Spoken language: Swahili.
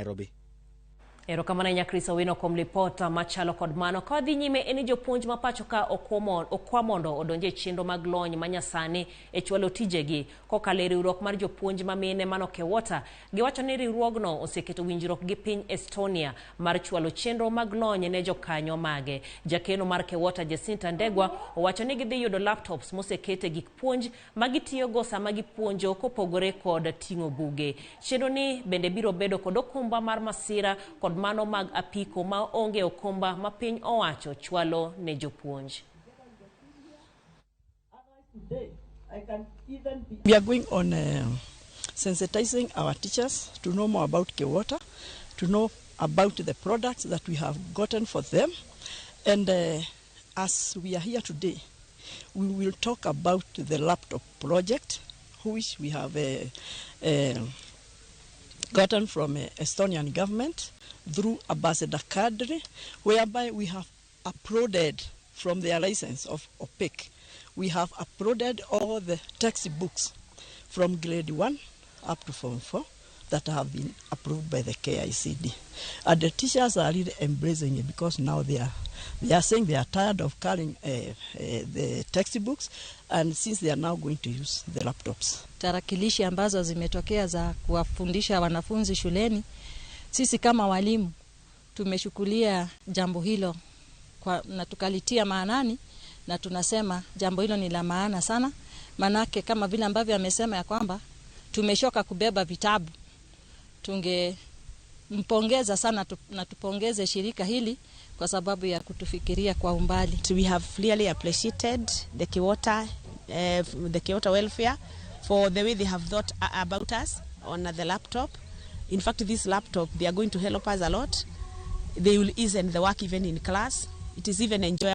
Nairobi. Erokamano Nyakrisa Wino kuom lipota machalo kod mano. Kodhi nyime eni jopuonj mapacho ka okwamondo odonje chenro mag lony manyasani e chwalo tijegi kokalo riwruok mar jopuonj mamine mano Kewota. Giwacho ni riwruogno oseketo winjruok gi piny Estonia mar chwalo chenro mag lony ne jokanyo mage. Jakeno mar Kewota Jacinta Ndegwa owacho ni gidhi yudo laptops mosekete gik puonj magitiyogo sama gipuonjo kopogore kod ting'o buge. Chenro ni bende biro bedo kod okumba mar masira kod mano mag apiko ma onge okumba ma piny owacho chwalo ne jopuonj. We are going on sensitizing our teachers to know more about Kewota, to know about the products that we have gotten for them. And as we are here today, we will talk about the laptop project, which we have gotten from Estonian government through Ambassador Kadri, whereby we have uploaded from their license of OPEC. We have uploaded all the textbooks from grade 1 up to form 4 that have been approved by the KICD. And the teachers are really embracing it because now they are saying they are tired of carrying the textbooks, and since they are now going to use the laptops. Tarakilishi ambazo zimetokea za kuwafundisha wanafunzi shuleni, sisi kama walimu tumeshukulia jambo hilo na tukalitia maanani, na tunasema jambo hilo ni la maana sana, manake kama vile ambavyo amesema ya kwamba tumeshoka kubeba vitabu. Tungempongeza sana na tupongeze shirika hili kwa sababu ya kutufikiria kwa umbali. We have clearly appreciated the Kewota welfare for the way they have thought about us on the laptop. In fact, this laptop, they are going to help us a lot. They will ease the work even in class. It is even enjoyable.